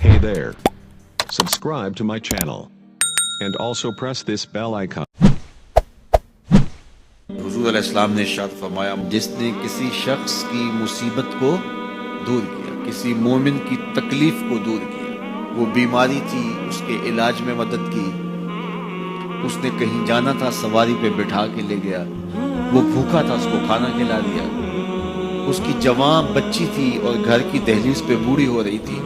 Hey there. Subscribe to my channel. And also press this bell icon. हुजूर अलैहिस्सलाम ने इरशाद फरमाया, जिसने किसी शख्स की मुसीबत को दूर किया, किसी मोमिन की तकलीफ को दूर किया, वो बीमारी थी उसके इलाज में मदद की, उसने कहीं जाना था सवारी पे बिठा के ले गया, वो भूखा था उसको खाना खिला दिया, उसकी जवान बच्ची थी और घर की दहलीज पे बूढ़ी हो रही थी,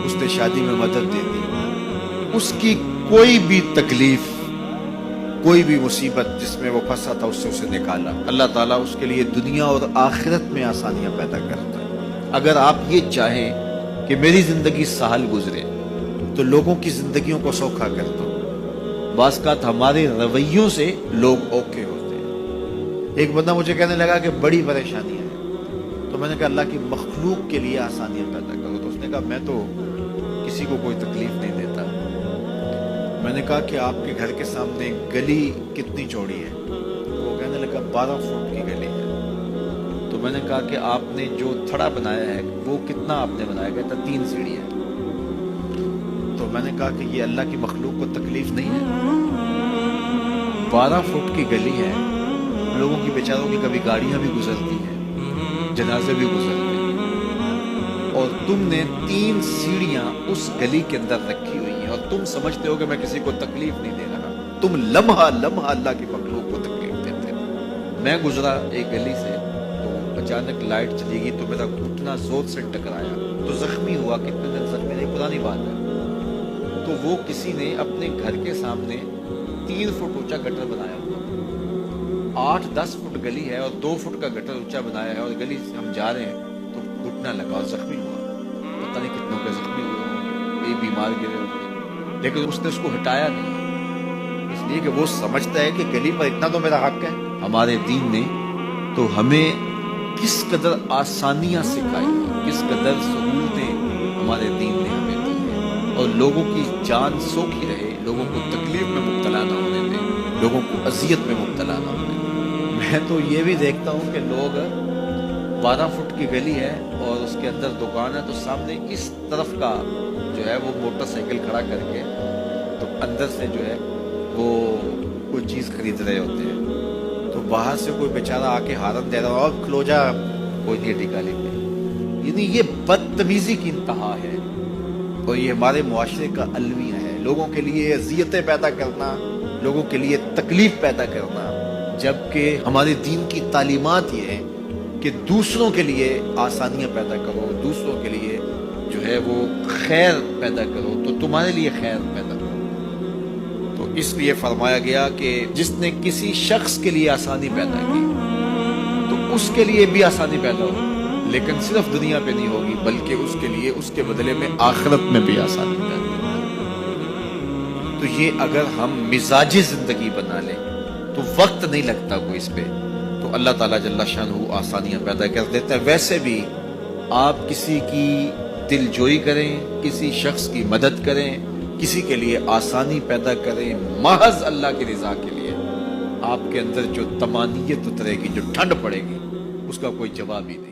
उसने शादी में मदद दे दी, उसकी कोई भी तकलीफ, कोई भी मुसीबत जिसमें वो फंसा था उससे उसे निकाला। अल्लाह ताला उसके लिए दुनिया और आखिरत में आसानियां पैदा करता है। अगर आप ये चाहें कि मेरी जिंदगी सहल गुजरे तो लोगों की जिंदगियों को सौखा कर दो। बाज़ हमारे रवैयों से लोग ओके होते हैं। एक बंदा मुझे कहने लगा कि बड़ी परेशानियां हैं, तो मैंने कहा अल्लाह की मखलूक के लिए आसानियां पैदा करो। तो उसने कहा मैं तो किसी को कोई तकलीफ नहीं देता। मैंने कहा कि आपके घर के सामने गली कितनी चौड़ी है? तो वो कहने लगा 12 फुट की गली है। तो मैंने कहा कि आपने जो थड़ा बनाया है वो कितना आपने बनाया? कहता 3 सीढ़ी है। तो मैंने कहा कि ये अल्लाह की मखलूक को तकलीफ नहीं है? 12 फुट की गली है, लोगों की बेचारों की कभी गाड़ियां भी गुजरती हैं, जनाजे भी गुजरते हैं, और तुमने 3 सीढ़ियां उस गली के अंदर रखी हुई हैं और तुम समझते हो कि मैं किसी को तकलीफ नहीं दे रहा। तुम लम्हा लम्हा अल्लाह की मखलूक को तकलीफ देते हो। मैं गुजरा एक गली से तो अचानक लाइट चली गई तो मेरा घुटना जोर से टकराया तो जख्मी हुआ। कितने दिन जख्मी नहीं, पुरानी बात है। तो वो किसी ने अपने घर के सामने 3 फुट ऊंचा गटर बनाया हुआ, 8-10 फुट गली है और 2 फुट का गटर ऊंचा बनाया है, और गली से हम जा रहे हैं तो घुटना लगा और जख्मी हुआ। पता नहीं कितनों के जख्मी हुए होंगे, ये बीमार गिरे होंगे, लेकिन उसने उसको हटाया नहीं, इसलिए कि वो समझता है कि गली पर इतना तो मेरा हक है। हमारे दीन ने तो हमें किस कदर आसानियां सिखाई, किस कदर सहूलतें हमारे दीन ने हमें दी है, और लोगों की जान सोखी रहे, लोगों को तकलीफ में मुब्तला ना होने दें, लोगों को अजियत में मुब्तला ना होने दें। मैं तो ये भी देखता हूँ कि लोग 12 फुट की गली है और उसके अंदर दुकान है, तो सामने इस तरफ का जो है वो मोटरसाइकिल खड़ा करके तो अंदर से जो है वो कोई चीज़ खरीद रहे होते हैं, तो बाहर से कोई बेचारा आके हारन दे रहा हो, और खलो जा, कोई नहीं टिकाली पे। यानी ये बदतमीजी की इंतहा है और ये हमारे मुआशरे का अलविया है। लोगों के लिए अजियतें पैदा करना, लोगों के लिए तकलीफ पैदा करना, जबकि हमारे दीन की तालीमात ये है कि दूसरों के लिए आसानियां पैदा करो, दूसरों के लिए जो है वो खैर पैदा करो, तो तुम्हारे लिए खैर पैदा करो। तो इसलिए फरमाया गया कि जिसने किसी शख्स के लिए आसानी पैदा की तो उसके लिए भी आसानी पैदा हो, लेकिन सिर्फ दुनिया पे नहीं होगी बल्कि उसके लिए उसके बदले में आखिरत में भी आसानी पैदा होगी। तो ये अगर हम मिजाजी जिंदगी बना लें तो वक्त नहीं लगता कोई इस पे, तो अल्लाह ताला जल्ला शानहू आसानियां पैदा कर देता है। वैसे भी आप किसी की दिलजोई करें, किसी शख्स की मदद करें, किसी के लिए आसानी पैदा करें, महज अल्लाह की रज़ा के लिए, आपके अंदर जो तमानियत उतरेगी, जो ठंड पड़ेगी, उसका कोई जवाब ही नहीं।